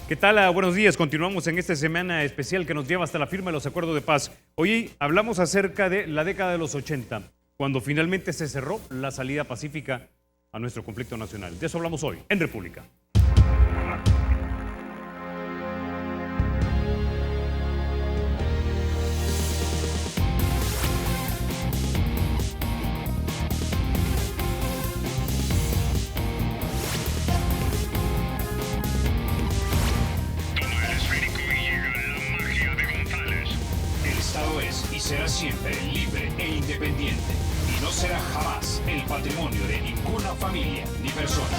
¿Qué tal? Buenos días. Continuamos en esta semana especial que nos lleva hasta la firma de los acuerdos de paz. Hoy hablamos acerca de la década de los 80, cuando finalmente se cerró la salida pacífica a nuestro conflicto nacional. De eso hablamos hoy en República. Será siempre libre e independiente y no será jamás el patrimonio de ninguna familia ni persona.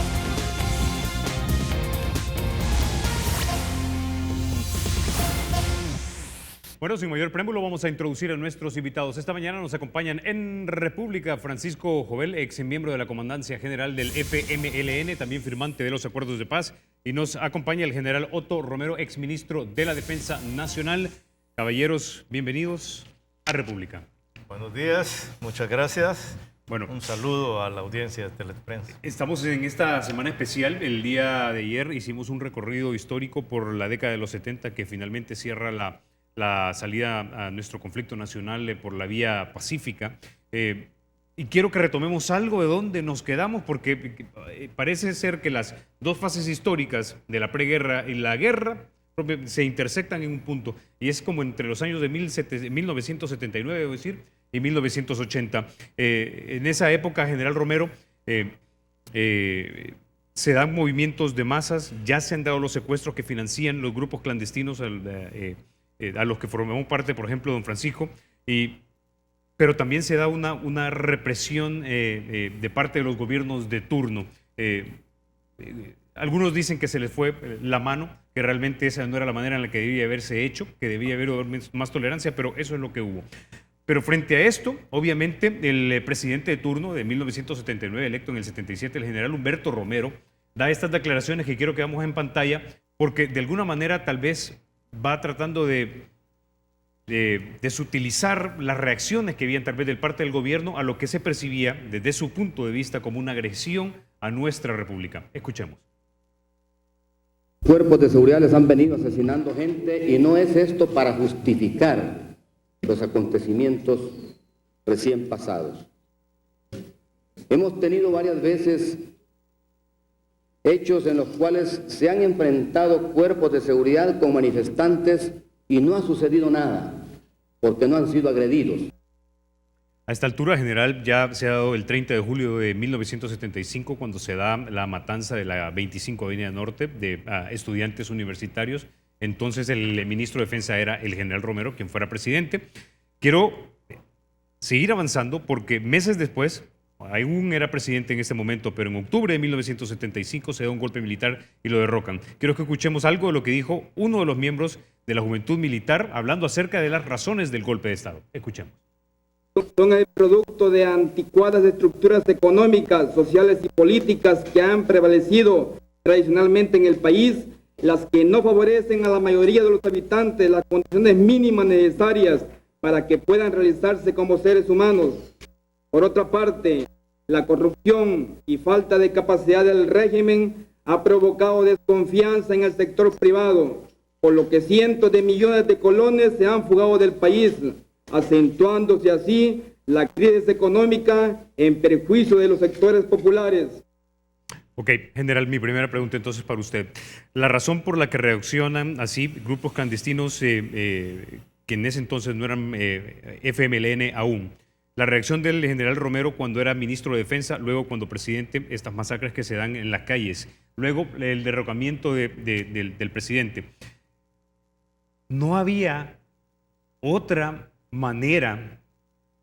Bueno, sin mayor preámbulo vamos a introducir a nuestros invitados. Esta mañana nos acompañan en República Francisco Jovel, ex miembro de la Comandancia General del FMLN, también firmante de los acuerdos de paz, y nos acompaña el general Otto Romero, ex ministro de la Defensa Nacional. Caballeros, bienvenidos a República. Buenos días, muchas gracias. Bueno, un saludo a la audiencia de Teleprensa. Estamos en esta semana especial. El día de ayer hicimos un recorrido histórico por la década de los 70 que finalmente cierra la salida a nuestro conflicto nacional por la vía pacífica. Y quiero que retomemos algo de donde nos quedamos, porque parece ser que las dos fases históricas de la preguerra y la guerra se intersectan en un punto, y es como entre los años de 1979, debo decir, y 1980. En esa época, general Romero, se dan movimientos de masas, ya se han dado los secuestros que financian los grupos clandestinos a los que formamos parte, por ejemplo, don Francisco, pero también se da una represión de parte de los gobiernos de turno. Algunos dicen que se les fue la mano, que realmente esa no era la manera en la que debía haberse hecho, que debía haber más tolerancia, pero eso es lo que hubo. Pero frente a esto, obviamente, el presidente de turno de 1979, electo en el 77, el general Humberto Romero, da estas declaraciones que quiero que veamos en pantalla, porque de alguna manera tal vez va tratando de desutilizar las reacciones que habían tal vez del parte del gobierno a lo que se percibía desde su punto de vista como una agresión a nuestra república. Escuchemos. Cuerpos de seguridad les han venido asesinando gente y no es esto para justificar los acontecimientos recién pasados. Hemos tenido varias veces hechos en los cuales se han enfrentado cuerpos de seguridad con manifestantes y no ha sucedido nada, porque no han sido agredidos. A esta altura, general, ya se ha dado el 30 de julio de 1975, cuando se da la matanza de la 25 Avenida Norte de estudiantes universitarios. Entonces el ministro de Defensa era el general Romero, quien fuera presidente. Quiero seguir avanzando porque meses después, aún era presidente en ese momento, pero en octubre de 1975 se da un golpe militar y lo derrocan. Quiero que escuchemos algo de lo que dijo uno de los miembros de la Juventud Militar, hablando acerca de las razones del golpe de Estado. Escuchemos. Son el producto de anticuadas estructuras económicas, sociales y políticas que han prevalecido tradicionalmente en el país, las que no favorecen a la mayoría de los habitantes las condiciones mínimas necesarias para que puedan realizarse como seres humanos. Por otra parte, la corrupción y falta de capacidad del régimen ha provocado desconfianza en el sector privado, por lo que cientos de millones de colones se han fugado del país, acentuándose así la crisis económica en perjuicio de los sectores populares. Ok, general, mi primera pregunta entonces para usted. La razón por la que reaccionan así grupos clandestinos que en ese entonces no eran FMLN aún, la reacción del general Romero cuando era ministro de Defensa, luego cuando presidente, estas masacres que se dan en las calles, luego el derrocamiento del presidente. ¿No había otra manera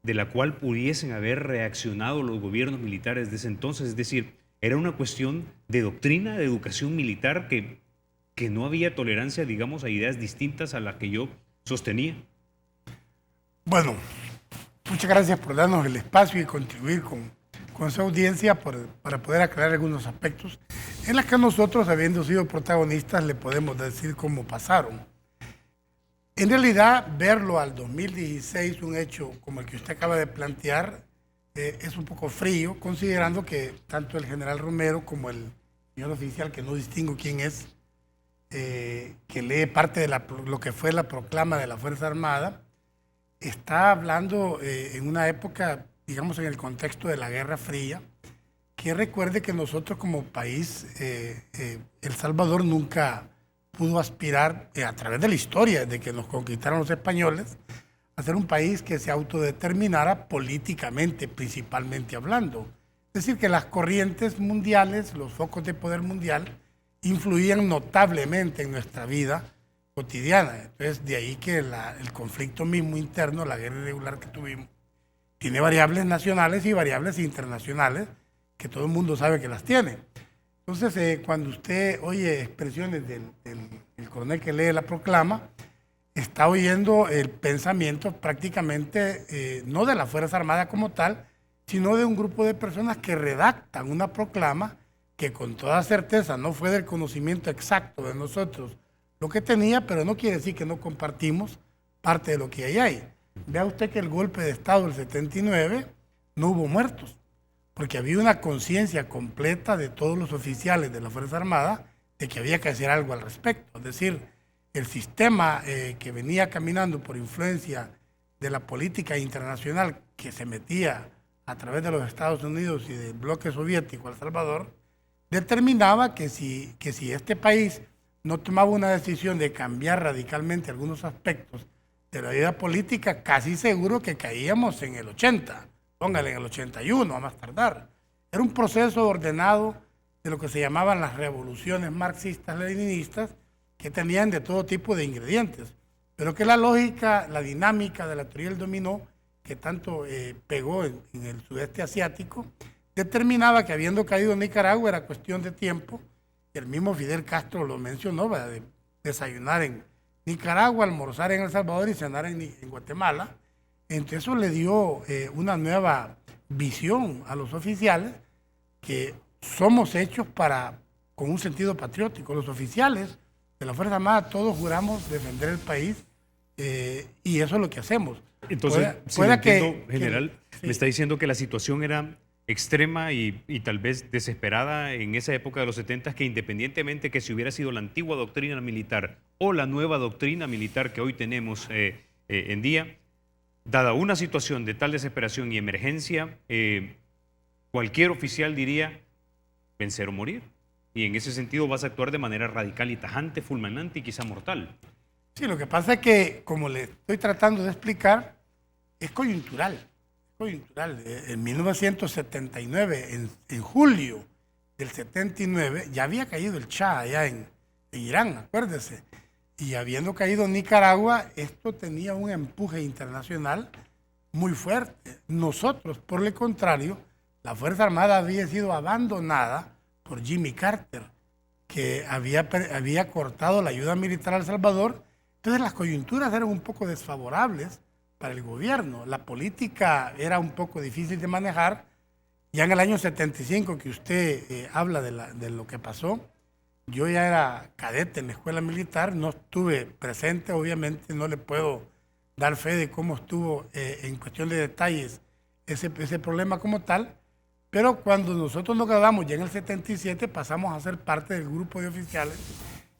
de la cual pudiesen haber reaccionado los gobiernos militares de ese entonces? Es decir, era una cuestión de doctrina, de educación militar, que no había tolerancia, digamos, a ideas distintas a las que yo sostenía. Bueno, muchas gracias por darnos el espacio y contribuir con su audiencia para poder aclarar algunos aspectos en los que nosotros, habiendo sido protagonistas, le podemos decir cómo pasaron. En realidad, verlo al 2016, un hecho como el que usted acaba de plantear, es un poco frío, considerando que tanto el general Romero como el señor oficial, que no distingo quién es, que lee parte de lo que fue la proclama de la Fuerza Armada, está hablando en una época, digamos, en el contexto de la Guerra Fría, que recuerde que nosotros como país, El Salvador nunca pudo aspirar, a través de la historia, de que nos conquistaron los españoles, a ser un país que se autodeterminara políticamente, principalmente hablando. Es decir, que las corrientes mundiales, los focos de poder mundial, influían notablemente en nuestra vida cotidiana. Entonces, de ahí que el conflicto mismo interno, la guerra irregular que tuvimos, tiene variables nacionales y variables internacionales, que todo el mundo sabe que las tiene. Entonces, cuando usted oye expresiones del coronel que lee la proclama, está oyendo el pensamiento prácticamente no de la Fuerza Armada como tal, sino de un grupo de personas que redactan una proclama que con toda certeza no fue del conocimiento exacto de nosotros lo que tenía, pero no quiere decir que no compartimos parte de lo que ahí hay. Vea usted que el golpe de Estado del 79 no hubo muertos, porque había una conciencia completa de todos los oficiales de la Fuerza Armada de que había que hacer algo al respecto. Es decir, el sistema que venía caminando por influencia de la política internacional que se metía a través de los Estados Unidos y del bloque soviético a El Salvador, determinaba que si este país no tomaba una decisión de cambiar radicalmente algunos aspectos de la vida política, casi seguro que caíamos en el 80, póngale en el 81 a más tardar. Era un proceso ordenado de lo que se llamaban las revoluciones marxistas-leninistas, que tenían de todo tipo de ingredientes, pero que la lógica, la dinámica de la teoría del dominó, que tanto pegó en el sudeste asiático, determinaba que habiendo caído en Nicaragua era cuestión de tiempo. El mismo Fidel Castro lo mencionó, de desayunar en Nicaragua, almorzar en El Salvador y cenar en Guatemala. Entonces eso le dio una nueva visión a los oficiales, que somos hechos con un sentido patriótico. Los oficiales de la Fuerza Armada todos juramos defender el país, y eso es lo que hacemos. Entonces, general, sí. Me está diciendo que la situación era extrema y tal vez desesperada en esa época de los 70, que independientemente que si hubiera sido la antigua doctrina militar o la nueva doctrina militar que hoy tenemos en día, dada una situación de tal desesperación y emergencia, cualquier oficial diría vencer o morir. Y en ese sentido vas a actuar de manera radical y tajante, fulminante y quizá mortal. Sí, lo que pasa es que, como le estoy tratando de explicar, es coyuntural. En 1979, en julio del 79, ya había caído el Shah allá en Irán, acuérdese. Y habiendo caído Nicaragua, esto tenía un empuje internacional muy fuerte. Nosotros, por el contrario, la Fuerza Armada había sido abandonada por Jimmy Carter, que había cortado la ayuda militar a El Salvador. Entonces las coyunturas eran un poco desfavorables para el gobierno. La política era un poco difícil de manejar. Ya en el año 75, que usted habla de lo que pasó, yo ya era cadete en la escuela militar, no estuve presente, obviamente no le puedo dar fe de cómo estuvo en cuestión de detalles ese problema como tal, pero cuando nosotros nos graduamos ya en el 77 pasamos a ser parte del grupo de oficiales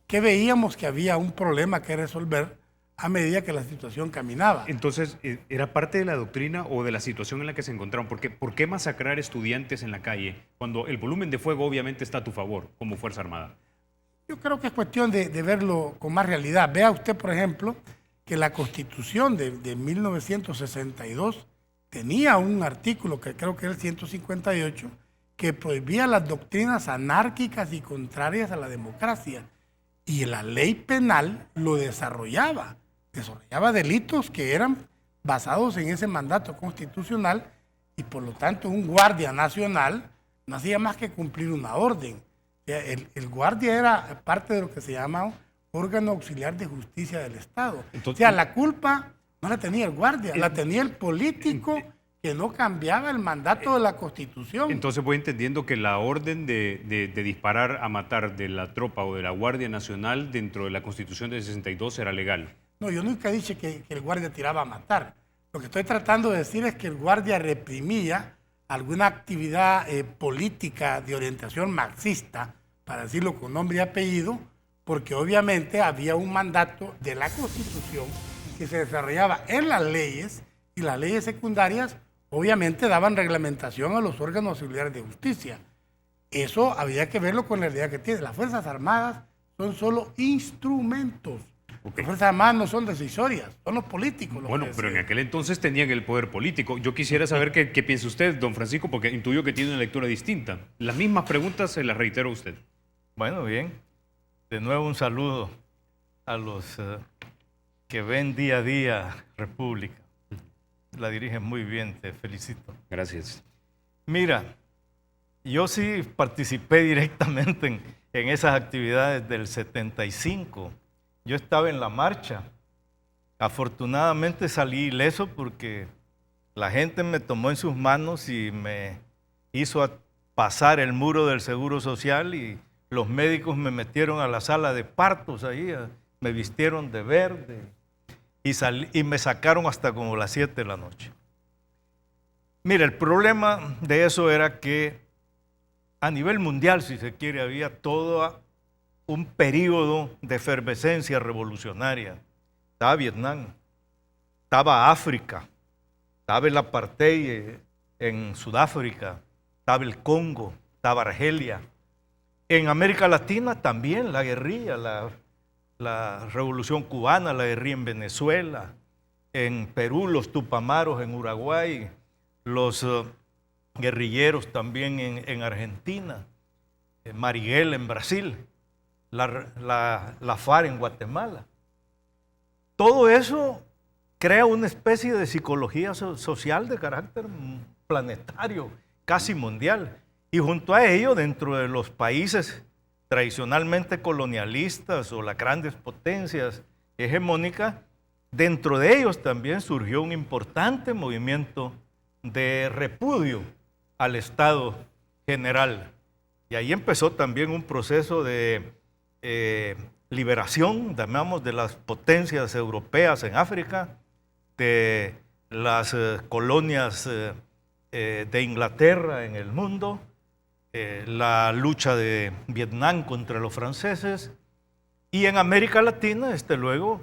que veíamos que había un problema que resolver a medida que la situación caminaba. Entonces, ¿era parte de la doctrina o de la situación en la que se encontraron? ¿Por qué masacrar estudiantes en la calle cuando el volumen de fuego obviamente está a tu favor como Fuerza Armada? Yo creo que es cuestión de verlo con más realidad. Vea usted, por ejemplo, que la Constitución de 1962 tenía un artículo, que creo que es el 158, que prohibía las doctrinas anárquicas y contrarias a la democracia. Y la ley penal lo desarrollaba delitos que eran basados en ese mandato constitucional, y por lo tanto un guardia nacional no hacía más que cumplir una orden. O sea, el guardia era parte de lo que se llama órgano auxiliar de justicia del Estado. Entonces, o sea, la culpa no la tenía el guardia, la tenía el político que no cambiaba el mandato de la Constitución. Entonces voy entendiendo que la orden de disparar a matar de la tropa o de la Guardia Nacional dentro de la Constitución del 62 era legal. No, yo nunca dije que el guardia tiraba a matar. Lo que estoy tratando de decir es que el guardia reprimía alguna actividad política de orientación marxista, para decirlo con nombre y apellido, porque obviamente había un mandato de la Constitución que se desarrollaba en las leyes, y las leyes secundarias obviamente daban reglamentación a los órganos auxiliares de justicia. Eso había que verlo con la realidad que tiene. Las Fuerzas Armadas son solo instrumentos. Ok. Las Fuerzas Armadas no son decisorias, son los políticos los Bueno, que pero en deciden. aquel entonces tenían el poder político. Yo quisiera saber qué piensa usted, don Francisco, porque intuyo que tiene una lectura distinta. Las mismas preguntas se las reitero a usted. Bueno, bien. De nuevo un saludo a los que ven día a día República. La dirigen muy bien, te felicito. Gracias. Mira, yo sí participé directamente en esas actividades del 75. Yo estaba en la marcha. Afortunadamente salí ileso porque la gente me tomó en sus manos y me hizo pasar el muro del Seguro Social, y los médicos me metieron a la sala de partos ahí, me vistieron de verde y me sacaron hasta como las 7 de la noche. Mira, el problema de eso era que a nivel mundial, si se quiere, había todo un periodo de efervescencia revolucionaria. Estaba Vietnam, estaba África, estaba el apartheid en Sudáfrica, estaba el Congo, estaba Argelia. En América Latina también la guerrilla, la revolución cubana, la guerrilla en Venezuela, en Perú los tupamaros, en Uruguay, los guerrilleros también en Argentina, Marighella en Brasil, la FARC en Guatemala. Todo eso crea una especie de psicología social de carácter planetario, casi mundial. Y junto a ello, dentro de los países tradicionalmente colonialistas o las grandes potencias hegemónicas, dentro de ellos también surgió un importante movimiento de repudio al Estado general. Y ahí empezó también un proceso de liberación, llamamos, de las potencias europeas en África, de las colonias de Inglaterra en el mundo, la lucha de Vietnam contra los franceses, y en América Latina, desde luego,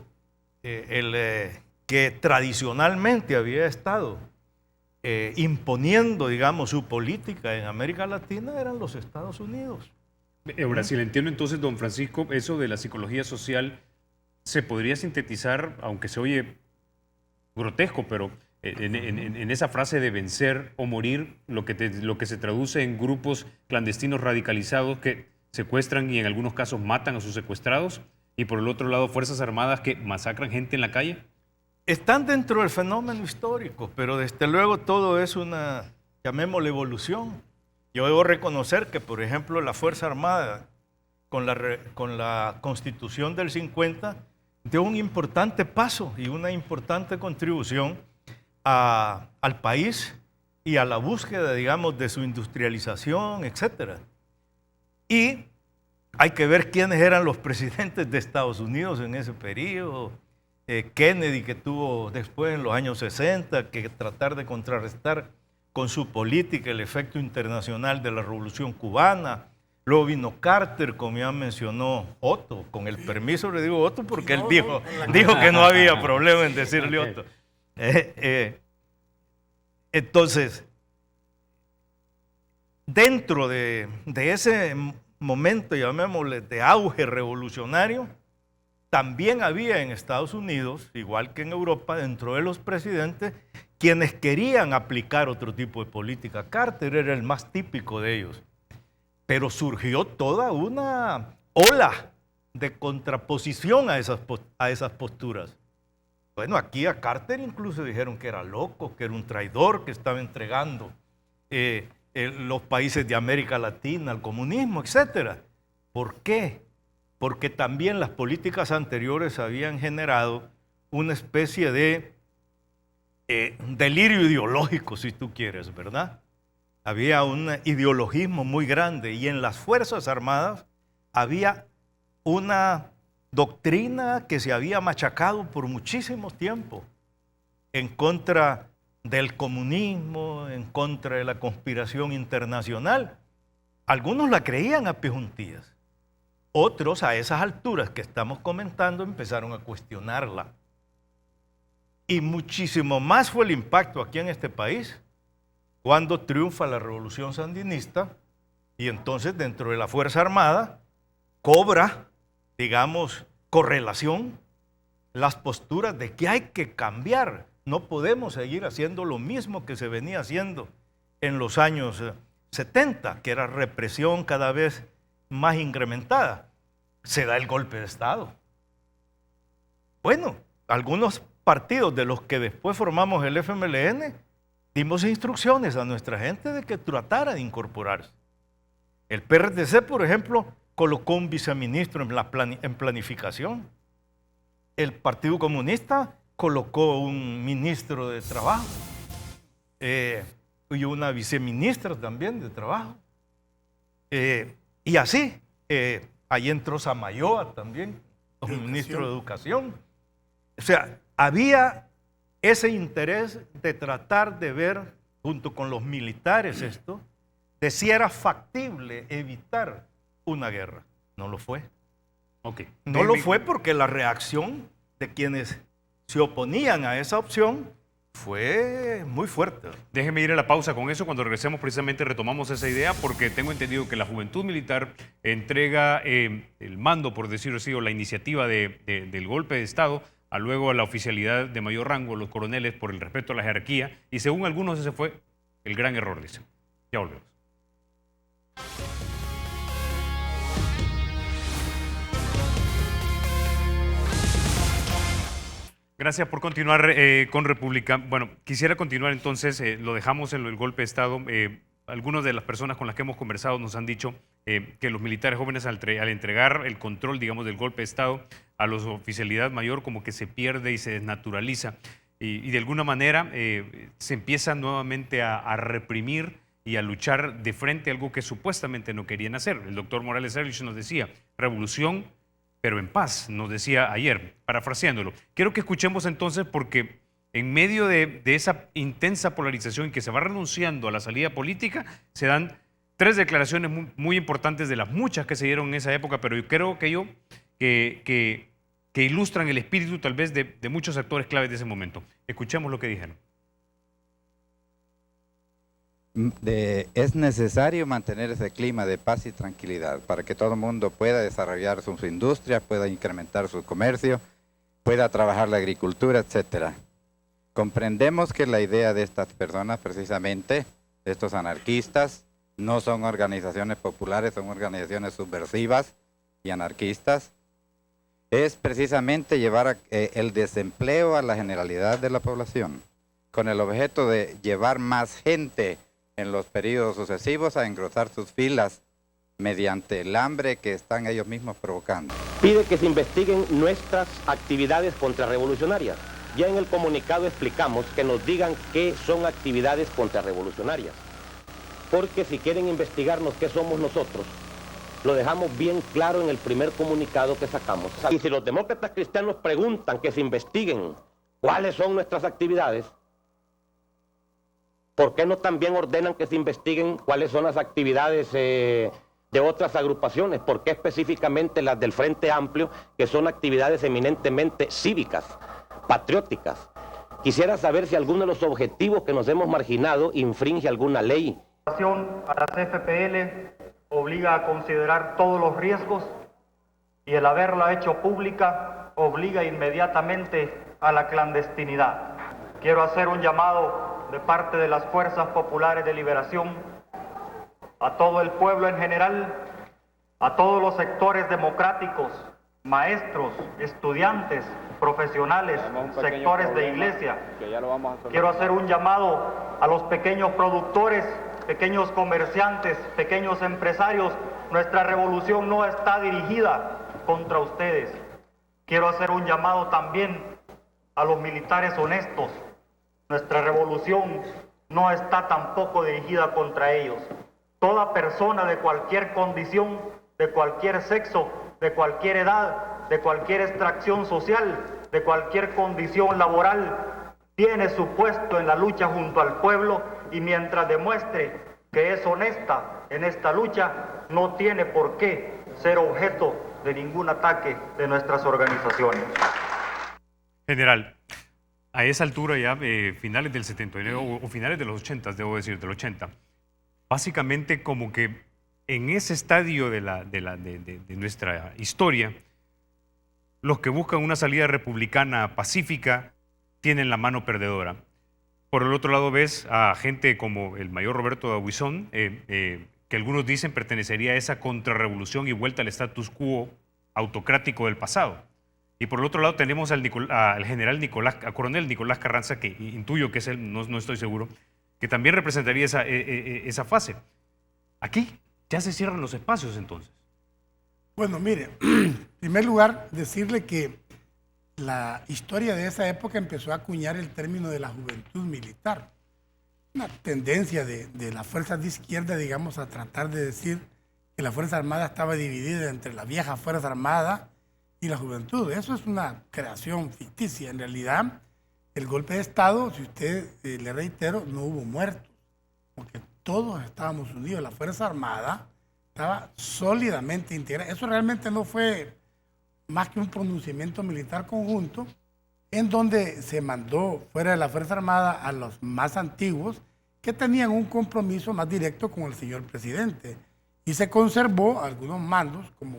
que tradicionalmente había estado imponiendo, digamos, su política en América Latina eran los Estados Unidos. Ahora, si le entiendo entonces, don Francisco, eso de la psicología social se podría sintetizar, aunque se oye grotesco, pero en esa frase de vencer o morir, lo que se traduce en grupos clandestinos radicalizados que secuestran y en algunos casos matan a sus secuestrados, y por el otro lado Fuerzas Armadas que masacran gente en la calle. Están dentro del fenómeno histórico, pero desde luego todo es una, llamémosle, evolución. Yo debo reconocer que, por ejemplo, la Fuerza Armada, con la Constitución del 50, dio un importante paso y una importante contribución al país y a la búsqueda, digamos, de su industrialización, etc. Y hay que ver quiénes eran los presidentes de Estados Unidos en ese periodo. Kennedy, que tuvo después en los años 60 que tratar de contrarrestar con su política el efecto internacional de la Revolución Cubana. Luego vino Carter, como ya mencionó Otto, con el permiso le digo Otto porque él dijo que no había problema en decirle Otto. Entonces, dentro de ese momento, llamémosle, de auge revolucionario, también había en Estados Unidos, igual que en Europa, dentro de los presidentes, quienes querían aplicar otro tipo de política. Carter era el más típico de ellos. Pero surgió toda una ola de contraposición a esas posturas. Bueno, aquí a Carter incluso dijeron que era loco, que era un traidor, que estaba entregando los países de América Latina al comunismo, etc. ¿Por qué? Porque también las políticas anteriores habían generado una especie de delirio ideológico, si tú quieres, ¿verdad? Había un ideologismo muy grande y en las Fuerzas Armadas había una doctrina que se había machacado por muchísimo tiempo en contra del comunismo, en contra de la conspiración internacional. Algunos la creían a pie juntillas. Otros a esas alturas que estamos comentando empezaron a cuestionarla. Y muchísimo más fue el impacto aquí en este país cuando triunfa la revolución sandinista y entonces dentro de la Fuerza Armada cobra, digamos, correlación las posturas de que hay que cambiar. No podemos seguir haciendo lo mismo que se venía haciendo en los años 70, que era represión cada vez más incrementada. Se da el golpe de Estado. Bueno, algunos partidos de los que después formamos el FMLN dimos instrucciones a nuestra gente de que tratara de incorporarse. El PRTC, por ejemplo, colocó un viceministro en planificación. El Partido Comunista colocó un ministro de Trabajo y una viceministra también de Trabajo. Y así, ahí entró Samayoa también, como ministro de Educación. O sea, había ese interés de tratar de ver, junto con los militares esto, de si era factible evitar una guerra. No lo fue. Okay. No lo fue porque la reacción de quienes se oponían a esa opción fue muy fuerte. Déjeme ir a la pausa con eso. Cuando regresemos precisamente retomamos esa idea, porque tengo entendido que la Juventud Militar entrega el mando, por decirlo así, o la iniciativa del golpe de Estado a luego a la oficialidad de mayor rango, los coroneles, por el respeto a la jerarquía, y según algunos ese fue el gran error, dicen. Ya volvemos. Gracias por continuar con República. Bueno, quisiera continuar entonces, lo dejamos en el golpe de Estado. Algunas de las personas con las que hemos conversado nos han dicho que los militares jóvenes al entregar el control, digamos, del golpe de Estado a la oficialidad mayor, como que se pierde y se desnaturaliza. Y de alguna manera se empieza nuevamente a reprimir y a luchar de frente a algo que supuestamente no querían hacer. El doctor Morales Ehrlich nos decía, revolución, pero en paz, nos decía ayer, parafraseándolo. Quiero que escuchemos entonces, porque en medio de esa intensa polarización en que se va renunciando a la salida política, se dan tres declaraciones muy importantes de las muchas que se dieron en esa época, pero yo creo que ilustran el espíritu tal vez de muchos actores claves de ese momento. Escuchemos lo que dijeron. Es necesario mantener ese clima de paz y tranquilidad para que todo el mundo pueda desarrollar sus industrias, pueda incrementar su comercio, pueda trabajar la agricultura, etcétera. Comprendemos que la idea de estas personas, precisamente, de estos anarquistas, no son organizaciones populares, son organizaciones subversivas y anarquistas, es precisamente llevar el desempleo a la generalidad de la población, con el objeto de llevar más gente en los periodos sucesivos a engrosar sus filas mediante el hambre que están ellos mismos provocando. Pide que se investiguen nuestras actividades contrarrevolucionarias. Ya en el comunicado explicamos que nos digan qué son actividades contrarrevolucionarias. Porque si quieren investigarnos qué somos nosotros, lo dejamos bien claro en el primer comunicado que sacamos. Y si los demócratas cristianos preguntan que se investiguen cuáles son nuestras actividades, ¿por qué no también ordenan que se investiguen cuáles son las actividades de otras agrupaciones? ¿Por qué específicamente las del Frente Amplio, que son actividades eminentemente cívicas, patrióticas? Quisiera saber si alguno de los objetivos que nos hemos marginado infringe alguna ley. A la CFPL obliga a considerar todos los riesgos y el haberla hecho pública obliga inmediatamente a la clandestinidad. Quiero hacer un llamado de parte de las Fuerzas Populares de Liberación a todo el pueblo en general, a todos los sectores democráticos, maestros, estudiantes, profesionales, sectores de iglesia. Quiero hacer un llamado a los pequeños productores, pequeños comerciantes, pequeños empresarios. Nuestra revolución no está dirigida contra ustedes. Quiero hacer un llamado también a los militares honestos. Nuestra revolución no está tampoco dirigida contra ellos. Toda persona de cualquier condición, de cualquier sexo, de cualquier edad, de cualquier extracción social, de cualquier condición laboral, tiene su puesto en la lucha junto al pueblo, y mientras demuestre que es honesta en esta lucha, no tiene por qué ser objeto de ningún ataque de nuestras organizaciones. General, a esa altura ya, finales del 79 o finales de los 80, debo decir, del 80, básicamente como que en ese estadio de nuestra historia, los que buscan una salida republicana pacífica tienen la mano perdedora. Por el otro lado ves a gente como el mayor Roberto D'Aubuisson, que algunos dicen pertenecería a esa contrarrevolución y vuelta al status quo autocrático del pasado. Y por el otro lado tenemos al coronel Nicolás Carranza, que intuyo que es él, no estoy seguro, que también representaría esa fase. Aquí ya se cierran los espacios entonces. Bueno, mire, en primer lugar, decirle que la historia de esa época empezó a acuñar el término de la juventud militar. Una tendencia de las fuerzas de izquierda, digamos, a tratar de decir que la Fuerza Armada estaba dividida entre la vieja Fuerza Armada y la juventud. Eso es una creación ficticia. En realidad, el golpe de Estado, si usted le reitero, no hubo muertos, porque todos estábamos unidos. La Fuerza Armada estaba sólidamente integrada. Eso realmente no fue más que un pronunciamiento militar conjunto en donde se mandó fuera de la Fuerza Armada a los más antiguos que tenían un compromiso más directo con el señor presidente. Y se conservó algunos mandos como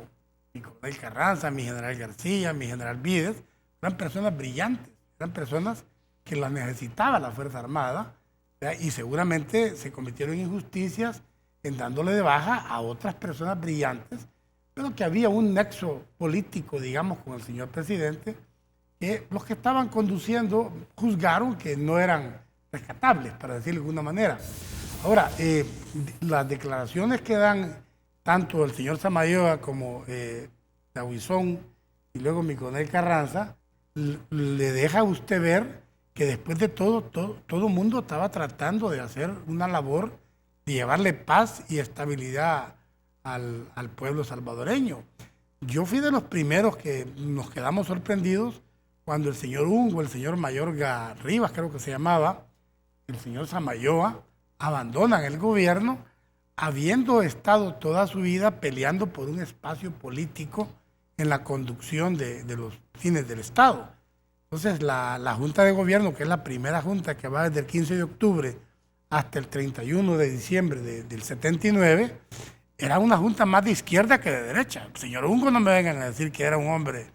mi coronel Carranza, mi general García, mi general Vides. Eran personas brillantes, eran personas que las necesitaba la Fuerza Armada, ¿verdad? Y seguramente se cometieron injusticias en dándole de baja a otras personas brillantes, pero que había un nexo político, digamos, con el señor presidente, que los que estaban conduciendo juzgaron que no eran rescatables, para decirlo de alguna manera. Ahora, las declaraciones que dan tanto el señor Samayoa como D'Aubuisson y luego mi coronel Carranza, le deja a usted ver que después de todo el mundo estaba tratando de hacer una labor de llevarle paz y estabilidad al pueblo salvadoreño. Yo fui de los primeros que nos quedamos sorprendidos cuando el señor Ungo, el señor Mayorga Rivas, creo que se llamaba, el señor Samayoa, abandonan el gobierno, habiendo estado toda su vida peleando por un espacio político en la conducción de los fines del Estado. Entonces, la Junta de Gobierno, que es la primera junta que va desde el 15 de octubre hasta el 31 de diciembre del 79, era una junta más de izquierda que de derecha. El señor Ungo, no me vengan a decir que era un hombre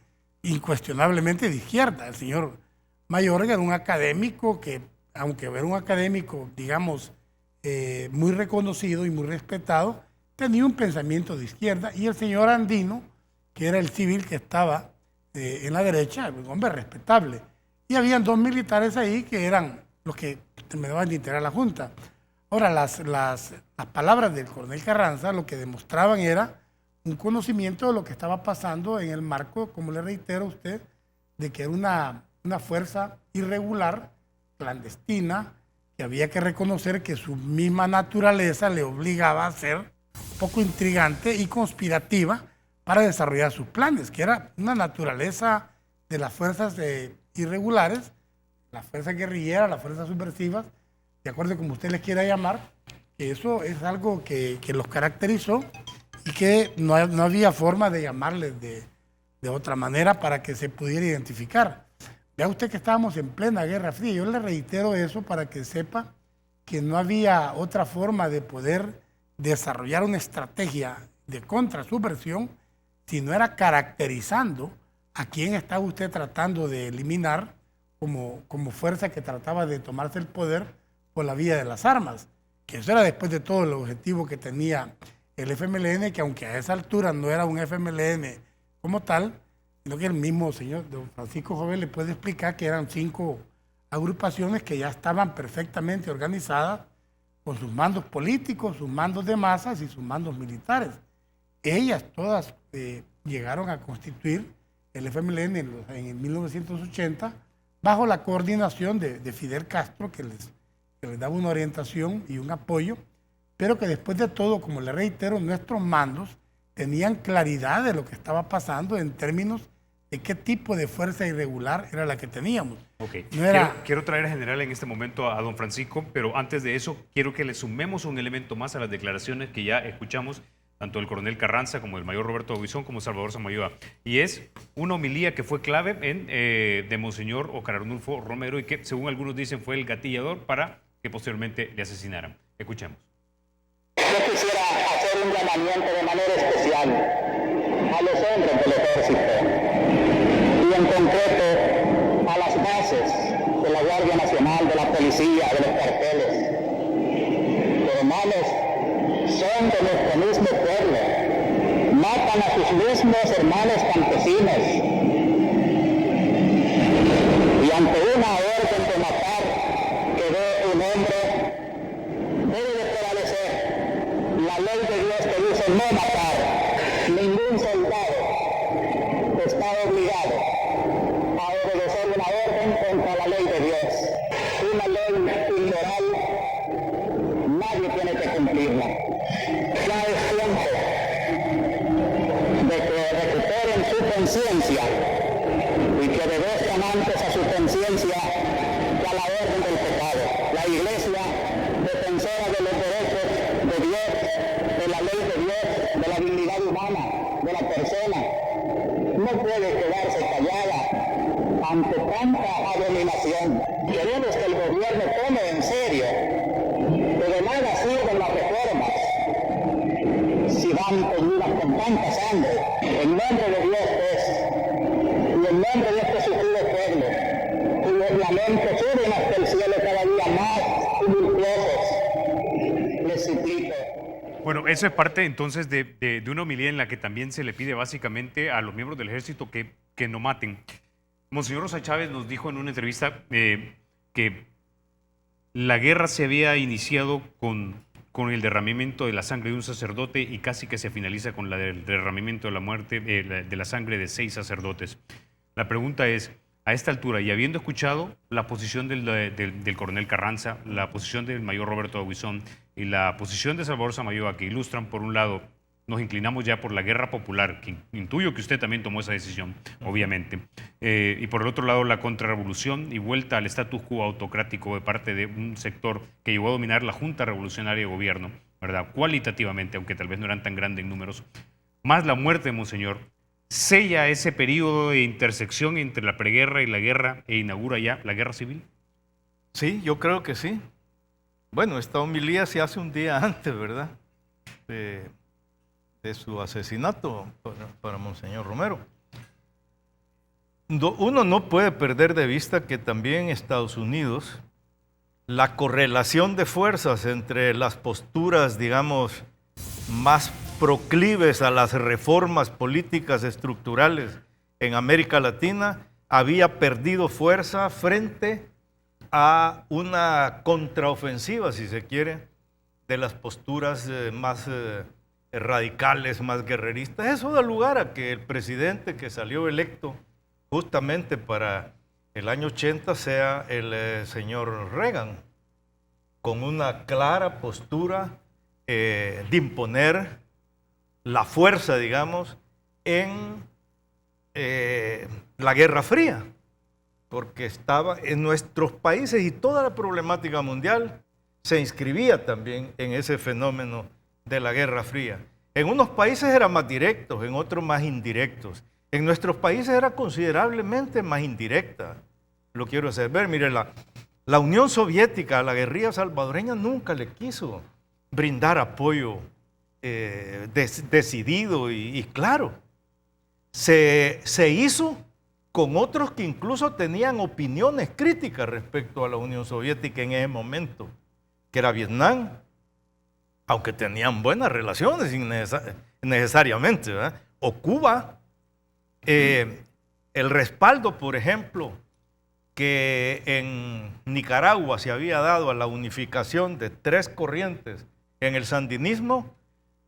incuestionablemente de izquierda. El señor Mayorga era un académico que, aunque era un académico, digamos, muy reconocido y muy respetado, tenía un pensamiento de izquierda. Y el señor Andino, que era el civil que estaba en la derecha, un hombre respetable. Y habían dos militares ahí que eran los que terminaban de integrar la Junta. Ahora, las palabras del coronel Carranza lo que demostraban era un conocimiento de lo que estaba pasando en el marco, como le reitero a usted, de que era una fuerza irregular, clandestina, que había que reconocer que su misma naturaleza le obligaba a ser un poco intrigante y conspirativa para desarrollar sus planes, que era una naturaleza de las fuerzas irregulares, las fuerzas guerrilleras, las fuerzas subversivas, de acuerdo como usted les quiera llamar, que eso es algo que los caracterizó y que no había forma de llamarles de otra manera para que se pudiera identificar. Vea usted que estábamos en plena Guerra Fría. Yo le reitero eso para que sepa que no había otra forma de poder desarrollar una estrategia de contrasubversión si no era caracterizando a quién estaba usted tratando de eliminar como fuerza que trataba de tomarse el poder por la vía de las armas. Que eso era después de todo el objetivo que tenía el FMLN, que aunque a esa altura no era un FMLN como tal, sino que el mismo señor don Francisco Jovel le puede explicar que eran 5 agrupaciones que ya estaban perfectamente organizadas con sus mandos políticos, sus mandos de masas y sus mandos militares. Ellas todas llegaron a constituir el FMLN en 1980 bajo la coordinación de Fidel Castro, que les daba una orientación y un apoyo, pero que después de todo, como le reitero, nuestros mandos tenían claridad de lo que estaba pasando en términos de qué tipo de fuerza irregular era la que teníamos. Okay. No era... quiero traer, general, en este momento a don Francisco, pero antes de eso quiero que le sumemos un elemento más a las declaraciones que ya escuchamos tanto del coronel Carranza como del mayor Roberto Aubizón como Salvador Samayoa. Y es una homilía que fue clave de Monseñor Óscar Arnulfo Romero y que, según algunos dicen, fue el gatillador para que posteriormente le asesinaran. Escuchemos. Yo quisiera hacer un llamamiento de manera especial a los hombres del ejército y en concreto a las bases de la Guardia Nacional, de la policía, de los carteles. Los hermanos son de nuestro mismo pueblo, matan a sus mismos hermanos campesinos y ante una orden de matar que dé un hombre debe de prevalecer la ley de Dios que dice no matar. Ningún soldado está obligado a obedecer una orden contra la ley de Dios. Una ley inmoral, nadie tiene que cumplirla. Ya es tiempo de que recuperen su conciencia y que obedezcan antes a su conciencia que a la orden del pecado. La Iglesia, defensora de los derechos de Dios, de la ley de Dios, de la dignidad humana, de la persona, no puede quedarse callada ante tanta abominación. Queremos que el gobierno tome en serio que de nada sirven las reformas si van con tanta sangre. En nombre de Dios, pues, y en nombre de este sufrido pueblo, y los lamentos suben hasta el cielo cada día más tumultuosos. Les suplico. Bueno, eso es parte entonces de una homilía en la que también se le pide básicamente a los miembros del ejército que no maten. Monseñor Rosa Chávez nos dijo en una entrevista que la guerra se había iniciado con el derramamiento de la sangre de un sacerdote y casi que se finaliza con el derramamiento de la muerte de la sangre de 6 sacerdotes. La pregunta es, a esta altura, y habiendo escuchado la posición del coronel Carranza, la posición del mayor Roberto Aubizón y la posición de Salvador Samayoa, que ilustran, por un lado, nos inclinamos ya por la guerra popular, que intuyo que usted también tomó esa decisión, obviamente, y por el otro lado, la contrarrevolución y vuelta al status quo autocrático de parte de un sector que llegó a dominar la Junta Revolucionaria de Gobierno, ¿verdad? Cualitativamente, aunque tal vez no eran tan grandes en números, más la muerte de Monseñor, sella ese periodo de intersección entre la preguerra y la guerra e inaugura ya la guerra civil. Sí, yo creo que sí. Bueno, esta homilía se hace un día antes, ¿verdad? De su asesinato para Monseñor Romero. Uno no puede perder de vista que también en Estados Unidos la correlación de fuerzas entre las posturas, digamos, más proclives a las reformas políticas estructurales en América Latina había perdido fuerza frente a una contraofensiva, si se quiere, de las posturas más radicales, más guerreristas. Eso da lugar a que el presidente que salió electo justamente para el año 80 sea el señor Reagan, con una clara postura de imponer la fuerza, digamos, en la Guerra Fría, porque estaba en nuestros países y toda la problemática mundial se inscribía también en ese fenómeno de la Guerra Fría. En unos países eran más directos, en otros más indirectos. En nuestros países era considerablemente más indirecta. Lo quiero hacer ver. Mire, la Unión Soviética a la guerrilla salvadoreña nunca le quiso brindar apoyo decidido y claro. Se hizo con otros que incluso tenían opiniones críticas respecto a la Unión Soviética en ese momento, que era Vietnam, aunque tenían buenas relaciones necesariamente, ¿verdad? O Cuba. El respaldo, por ejemplo, que en Nicaragua se había dado a la unificación de 3 corrientes en el sandinismo,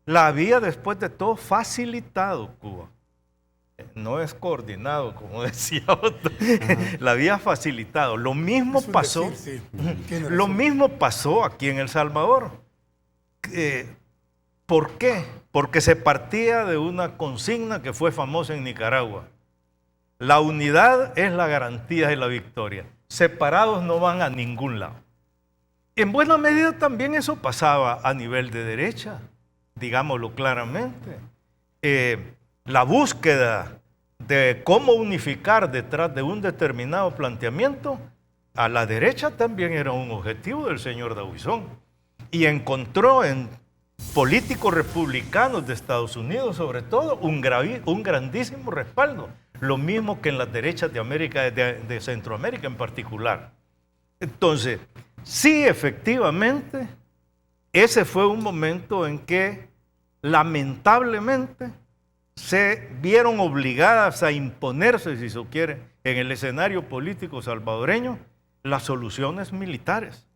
la había después de todo facilitado Cuba. No es coordinado, como decía otro, la había facilitado. Lo mismo pasó, lo mismo pasó aquí en El Salvador. ¿Por qué? Porque se partía de una consigna que fue famosa en Nicaragua. La unidad es la garantía de la victoria. Separados no van a ningún lado. En buena medida también eso pasaba a nivel de derecha. digámoslo claramente. La búsqueda de cómo unificar detrás de un determinado planteamiento, a la derecha también era un objetivo del señor Dauizón. Y encontró en políticos republicanos de Estados Unidos, sobre todo, un grandísimo respaldo. Lo mismo que en las derechas de América, de Centroamérica en particular. Entonces, sí, efectivamente, ese fue un momento en que, lamentablemente, se vieron obligadas a imponerse, si se quiere, en el escenario político salvadoreño, las soluciones militares.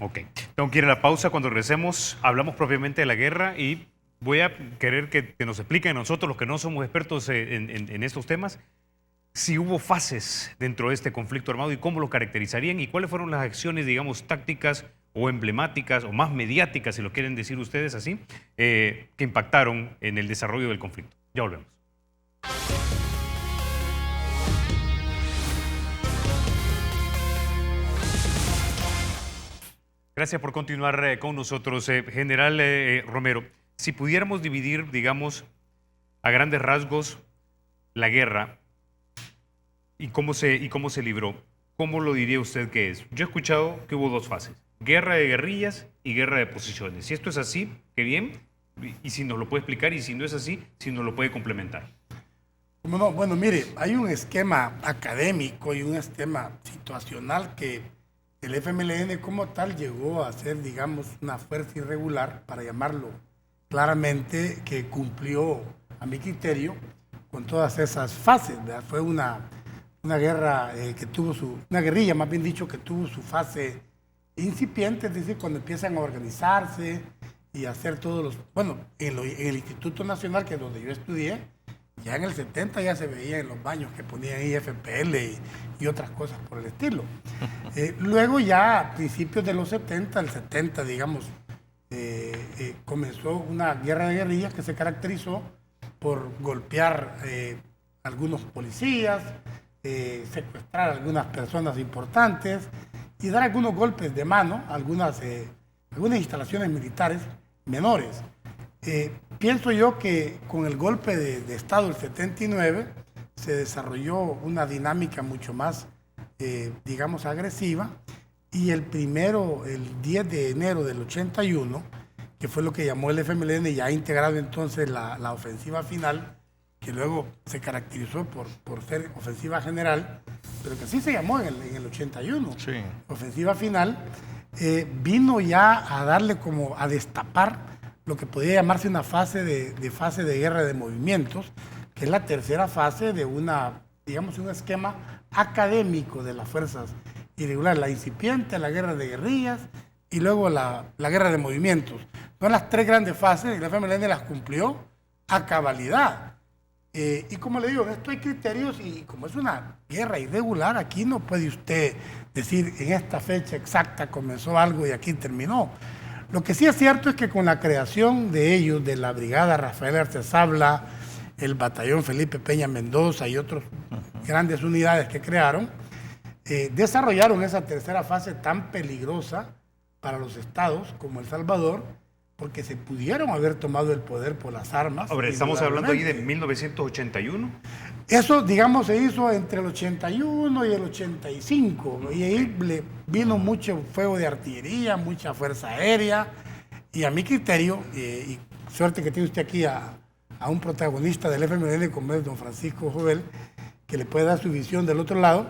Ok, tengo que ir a la pausa. Cuando regresemos hablamos propiamente de la guerra y voy a querer que nos expliquen a nosotros, los que no somos expertos en estos temas, si hubo fases dentro de este conflicto armado y cómo lo caracterizarían y cuáles fueron las acciones, digamos, tácticas o emblemáticas o más mediáticas, si lo quieren decir ustedes así, que impactaron en el desarrollo del conflicto. Ya volvemos. Gracias por continuar con nosotros. General Romero, si pudiéramos dividir, digamos, a grandes rasgos la guerra y cómo se libró, ¿cómo lo diría usted que es? Yo he escuchado que hubo dos fases, guerra de guerrillas y guerra de posiciones. Si esto es así, qué bien, y si nos lo puede explicar, y si no es así, si nos lo puede complementar. No, bueno, mire, hay un esquema académico y un esquema situacional que el FMLN como tal llegó a ser, digamos, una fuerza irregular, para llamarlo claramente, que cumplió, a mi criterio, con todas esas fases, ¿verdad? Fue una guerra que tuvo una guerrilla, más bien dicho, que tuvo su fase incipiente, es decir, cuando empiezan a organizarse y a hacer todos los... Bueno, en el Instituto Nacional, que es donde yo estudié, ya en el 70 ya se veía en los baños que ponían ahí FPL y otras cosas por el estilo. Luego ya a principios de los 70, el 70 digamos, comenzó una guerra de guerrillas que se caracterizó por golpear algunos policías, secuestrar a algunas personas importantes y dar algunos golpes de mano a algunas instalaciones militares menores. Pienso yo que con el golpe de Estado del 79 se desarrolló una dinámica mucho más, digamos, agresiva, y el 10 de enero del 81, que fue lo que llamó el FMLN, ya integrado entonces la ofensiva final, que luego se caracterizó por ser ofensiva general, pero que así se llamó en el 81, sí. Ofensiva final, vino ya a darle como a destapar lo que podía llamarse una fase de guerra de movimientos, que es la tercera fase de un esquema académico de las fuerzas irregulares, la incipiente, la guerra de guerrillas y luego la guerra de movimientos. Son las tres grandes fases y la FMLN las cumplió a cabalidad. Y como le digo, en esto hay criterios, y como es una guerra irregular, aquí no puede usted decir en esta fecha exacta comenzó algo y aquí terminó. Lo que sí es cierto es que con la creación de ellos, de la Brigada Rafael Artezabla, el Batallón Felipe Peña Mendoza y otras grandes unidades que crearon, desarrollaron esa tercera fase tan peligrosa para los estados como El Salvador, porque se pudieron haber tomado el poder por las armas. Ahora, estamos hablando ahí de 1981. Eso, digamos, se hizo entre el 81 y el 85, y ahí le vino mucho fuego de artillería, mucha fuerza aérea, y a mi criterio, y suerte que tiene usted aquí a un protagonista del FMLN como es don Francisco Jovel, que le puede dar su visión del otro lado.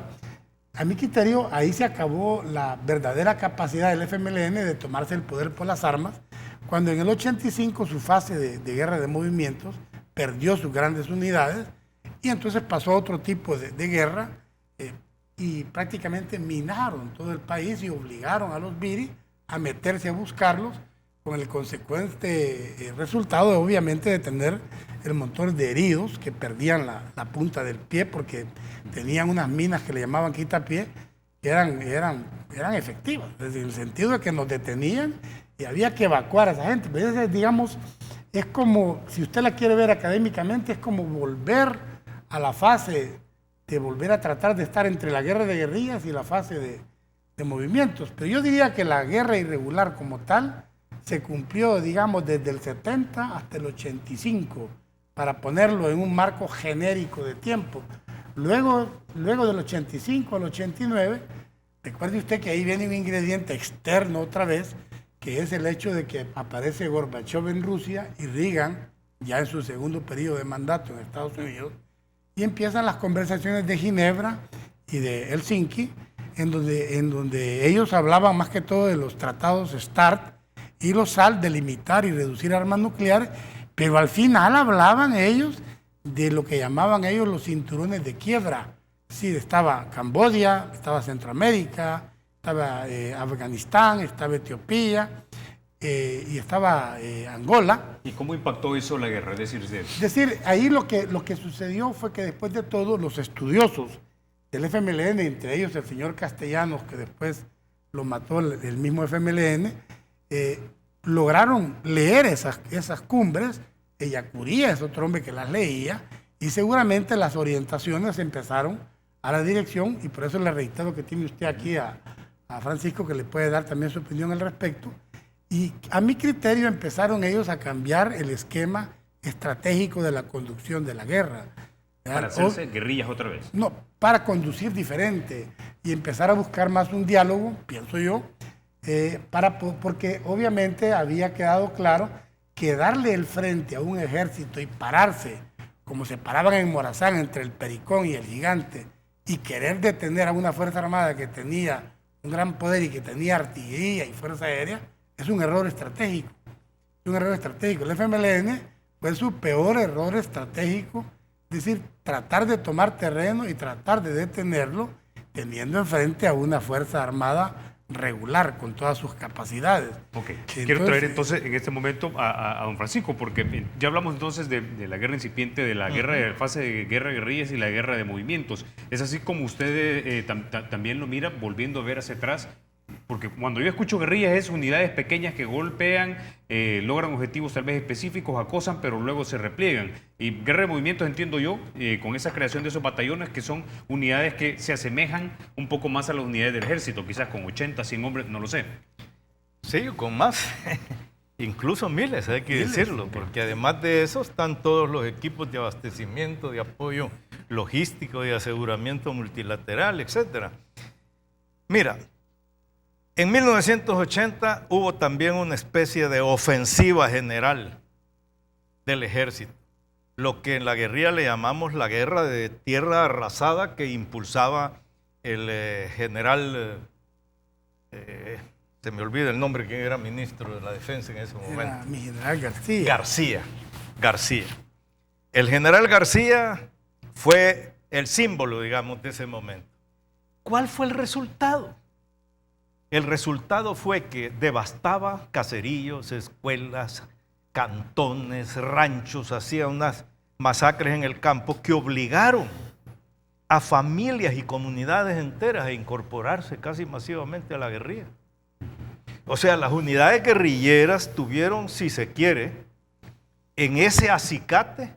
A mi criterio, ahí se acabó la verdadera capacidad del FMLN de tomarse el poder por las armas, cuando en el 85 su fase de guerra de movimientos perdió sus grandes unidades y entonces pasó a otro tipo de guerra y prácticamente minaron todo el país y obligaron a los BIRI a meterse a buscarlos, con el consecuente resultado, obviamente, de tener el montón de heridos que perdían la punta del pie porque tenían unas minas que le llamaban quitapié, que eran efectivas, desde el sentido de que nos detenían y había que evacuar a esa gente. Pero digamos, es como, si usted la quiere ver académicamente, es como volver a la fase de volver a tratar de estar entre la guerra de guerrillas y la fase de movimientos. Pero yo diría que la guerra irregular como tal se cumplió, digamos, desde el 70 hasta el 85, para ponerlo en un marco genérico de tiempo. Luego del 85 al 89, recuerde usted que ahí viene un ingrediente externo otra vez, que es el hecho de que aparece Gorbachev en Rusia y Reagan, ya en su segundo periodo de mandato en Estados Unidos, y empiezan las conversaciones de Ginebra y de Helsinki, en donde ellos hablaban más que todo de los tratados START y los SALT, de limitar y reducir armas nucleares, pero al final hablaban ellos de lo que llamaban ellos los cinturones de quiebra. Sí, estaba Camboya, estaba Centroamérica, estaba Afganistán, estaba Etiopía y estaba Angola. ¿Y cómo impactó eso la guerra? Es decir, ahí lo que sucedió fue que después de todo los estudiosos del FMLN, entre ellos el señor Castellanos, que después lo mató el mismo FMLN, lograron leer esas cumbres. Ellacuría es otro hombre que las leía, y seguramente las orientaciones empezaron a la dirección, y por eso le reitero que tiene usted aquí a Francisco, que le puede dar también su opinión al respecto. Y a mi criterio empezaron ellos a cambiar el esquema estratégico de la conducción de la guerra. ¿Para hacerse guerrillas otra vez? No, para conducir diferente y empezar a buscar más un diálogo, pienso yo, porque obviamente había quedado claro que darle el frente a un ejército y pararse, como se paraban en Morazán entre el Pericón y el Gigante, y querer detener a una Fuerza Armada que tenía un gran poder y que tenía artillería y fuerza aérea, es un error estratégico. Es un error estratégico. El FMLN fue su peor error estratégico, es decir, tratar de tomar terreno y tratar de detenerlo teniendo enfrente a una Fuerza Armada regular con todas sus capacidades. Ok, quiero traer entonces en este momento a don Francisco, porque ya hablamos entonces de la guerra incipiente, de la guerra de fase de guerra de guerrillas y la guerra de movimientos. Es así como usted también lo mira, volviendo a ver hacia atrás, porque cuando yo escucho guerrillas es unidades pequeñas que golpean, logran objetivos tal vez específicos, acosan, pero luego se repliegan. Y guerra de movimientos entiendo yo, con esa creación de esos batallones que son unidades que se asemejan un poco más a las unidades del ejército, quizás con 80, 100 hombres, no lo sé. Sí, con más, incluso miles, hay que decirlo, porque además de eso están todos los equipos de abastecimiento, de apoyo logístico, de aseguramiento multilateral, etc. Mira, en 1980 hubo también una especie de ofensiva general del ejército, lo que en la guerrilla le llamamos la guerra de tierra arrasada, que impulsaba el general, se me olvida el nombre, quién era ministro de la defensa en ese momento. Era mi general García. García. El general García fue el símbolo, digamos, de ese momento. ¿Cuál fue el resultado? El resultado fue que devastaba caseríos, escuelas, cantones, ranchos, hacía unas masacres en el campo que obligaron a familias y comunidades enteras a incorporarse casi masivamente a la guerrilla. O sea, las unidades guerrilleras tuvieron, si se quiere, en ese acicate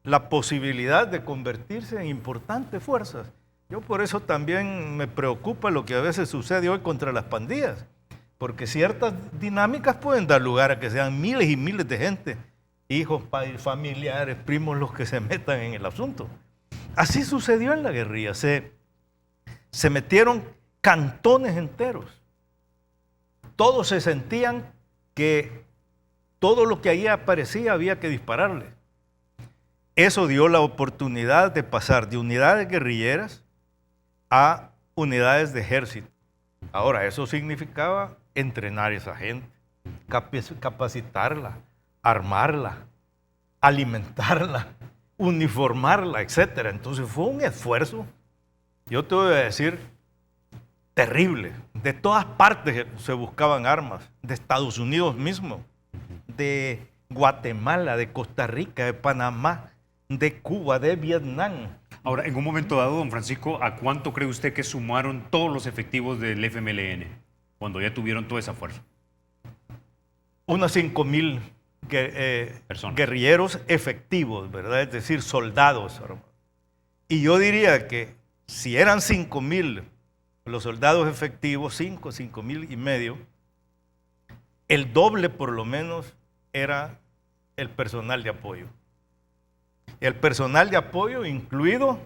la posibilidad de convertirse en importantes fuerzas. Yo por eso también me preocupa lo que a veces sucede hoy contra las pandillas, porque ciertas dinámicas pueden dar lugar a que sean miles y miles de gente, hijos, padres, familiares, primos, los que se metan en el asunto. Así sucedió en la guerrilla, se metieron cantones enteros. Todos se sentían que todo lo que ahí aparecía había que dispararle. Eso dio la oportunidad de pasar de unidades guerrilleras a unidades de ejército. Ahora, eso significaba entrenar a esa gente, capacitarla, armarla, alimentarla, uniformarla, etc. Entonces fue un esfuerzo, yo te voy a decir, terrible. De todas partes se buscaban armas, de Estados Unidos mismo, de Guatemala, de Costa Rica, de Panamá, de Cuba, de Vietnam. Ahora, en un momento dado, don Francisco, ¿a cuánto cree usted que sumaron todos los efectivos del FMLN cuando ya tuvieron toda esa fuerza? Unos 5,000 guerrilleros efectivos, ¿verdad? Es decir, soldados. Y yo diría que si eran 5,000 los soldados efectivos, 5,000 y medio, el doble por lo menos era el personal de apoyo. El personal de apoyo, incluido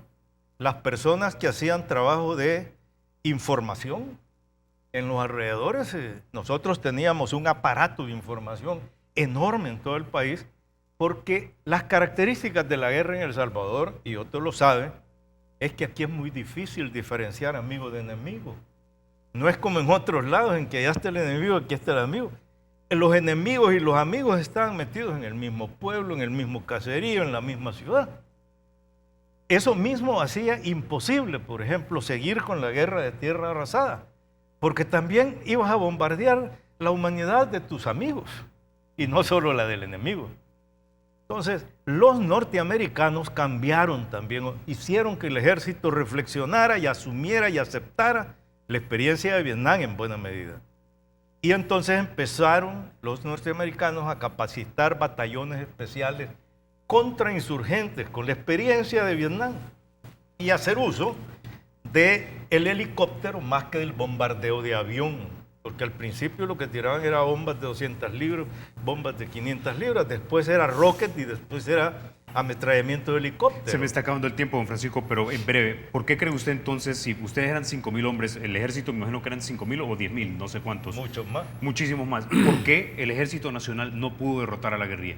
las personas que hacían trabajo de información. En los alrededores nosotros teníamos un aparato de información enorme en todo el país, porque las características de la guerra en El Salvador, y otros lo saben, es que aquí es muy difícil diferenciar amigos de enemigos. No es como en otros lados en que allá está el enemigo, aquí está el amigo. Los enemigos y los amigos estaban metidos en el mismo pueblo, en el mismo caserío, en la misma ciudad. Eso mismo hacía imposible, por ejemplo, seguir con la guerra de tierra arrasada, porque también ibas a bombardear la humanidad de tus amigos y no solo la del enemigo. Entonces, los norteamericanos cambiaron también, hicieron que el ejército reflexionara y asumiera y aceptara la experiencia de Vietnam en buena medida. Y entonces empezaron los norteamericanos a capacitar batallones especiales contra insurgentes con la experiencia de Vietnam y hacer uso del helicóptero más que del bombardeo de avión, porque al principio lo que tiraban era bombas de 200 libras, bombas de 500 libras, después era rocket y después era ametrallamiento de helicóptero. Se me está acabando el tiempo, don Francisco, pero en breve, ¿por qué cree usted entonces, si ustedes eran 5.000 hombres, el ejército me imagino que eran 5.000 o 10.000, no sé cuántos? Muchos más. Muchísimos más. ¿Por qué el ejército nacional no pudo derrotar a la guerrilla?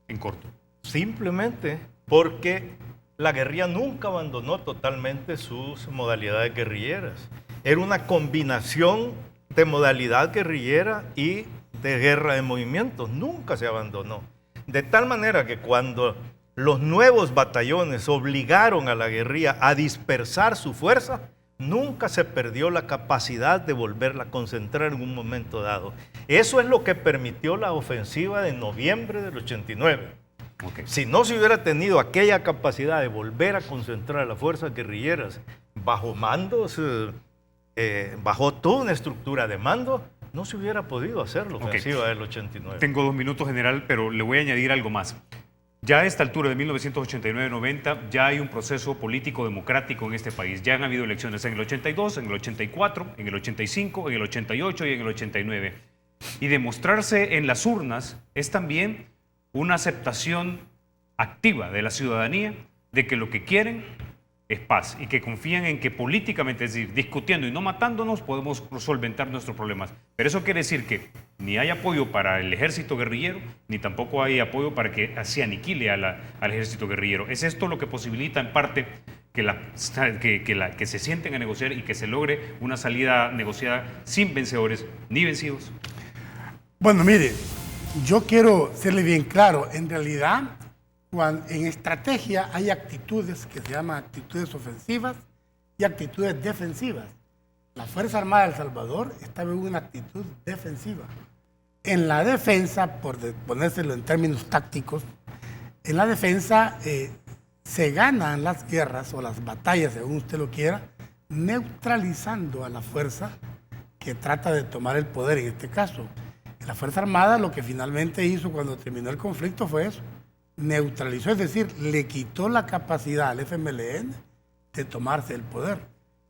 En corto. Simplemente porque la guerrilla nunca abandonó totalmente sus modalidades guerrilleras. Era una combinación de modalidad guerrillera y de guerra de movimientos. Nunca se abandonó. De tal manera que cuando los nuevos batallones obligaron a la guerrilla a dispersar su fuerza, nunca se perdió la capacidad de volverla a concentrar en un momento dado. Eso es lo que permitió la ofensiva de noviembre del 89. Okay. Si no se hubiera tenido aquella capacidad de volver a concentrar las fuerzas guerrilleras bajo mandos, bajo toda una estructura de mando, no se hubiera podido hacer la ofensiva del 89. Tengo 2 minutos, general, pero le voy a añadir algo más. Ya a esta altura de 1989-90 ya hay un proceso político democrático en este país. Ya han habido elecciones en el 82, en el 84, en el 85, en el 88 y en el 89. Y demostrarse en las urnas es también una aceptación activa de la ciudadanía de que lo que quieren es paz y que confían en que políticamente, es decir, discutiendo y no matándonos, podemos solventar nuestros problemas. Pero eso quiere decir que ni hay apoyo para el ejército guerrillero, ni tampoco hay apoyo para que se aniquile al ejército guerrillero. ¿Es esto lo que posibilita en parte que se sienten a negociar y que se logre una salida negociada sin vencedores ni vencidos? Bueno, mire, yo quiero serle bien claro. En realidad, en estrategia hay actitudes que se llaman actitudes ofensivas y actitudes defensivas. La Fuerza Armada de El Salvador estaba en una actitud defensiva. En la defensa, por ponérselo en términos tácticos, en la defensa se ganan las guerras o las batallas, según usted lo quiera, neutralizando a la fuerza que trata de tomar el poder en este caso. La Fuerza Armada lo que finalmente hizo cuando terminó el conflicto fue eso. Neutralizó, es decir, le quitó la capacidad al FMLN de tomarse el poder,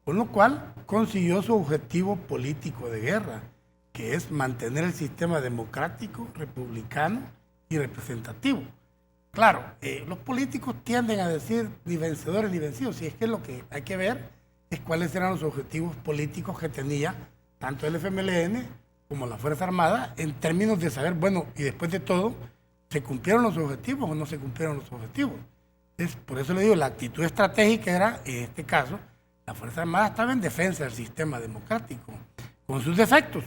con lo cual consiguió su objetivo político de guerra, que es mantener el sistema democrático, republicano y representativo. Claro, los políticos tienden a decir ni vencedores ni vencidos, y es que lo que hay que ver es cuáles eran los objetivos políticos que tenía tanto el FMLN como la Fuerza Armada en términos de saber, bueno, y después de todo, ¿se cumplieron los objetivos o no se cumplieron los objetivos? Por eso le digo, la actitud estratégica era, en este caso, la Fuerza Armada estaba en defensa del sistema democrático, con sus defectos,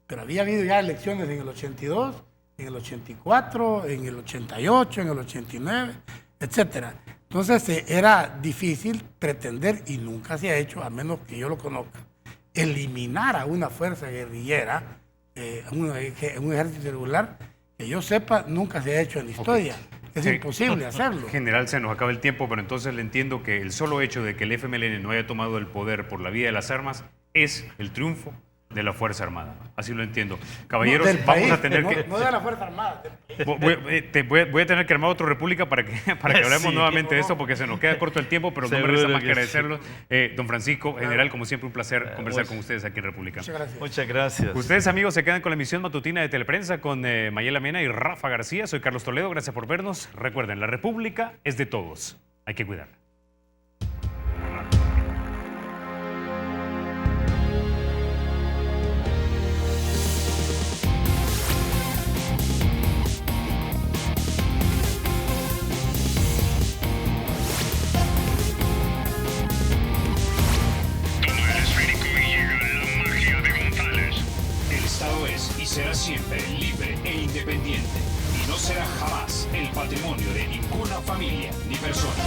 pero había habido ya elecciones en el 82, en el 84, en el 88, en el 89, etc. Entonces era difícil pretender, y nunca se ha hecho, a menos que yo lo conozca, eliminar a una fuerza guerrillera, un ejército irregular, que yo sepa, nunca se ha hecho en la historia. Es imposible hacerlo. General, se nos acaba el tiempo, pero entonces le entiendo que el solo hecho de que el FMLN no haya tomado el poder por la vía de las armas es el triunfo de la Fuerza Armada. Así lo entiendo. Caballeros, del vamos país, a tener no, que... no de la Fuerza Armada. Voy a tener que armar otra república para que hablemos Sí. nuevamente de esto, porque se nos queda corto el tiempo, pero no me Seguro resta más que que agradecerlo. Don Francisco, general, como siempre, un placer conversar muchas- con ustedes aquí en República. Muchas gracias. Muchas gracias. Ustedes, amigos, se quedan con la emisión matutina de Teleprensa con Mayela Mena y Rafa García. Soy Carlos Toledo, gracias por vernos. Recuerden, la República es de todos. Hay que cuidarla. Toma el esférico y llega la magia de González. El Estado es y será siempre libre e independiente. Y no será jamás el patrimonio de ninguna familia ni persona.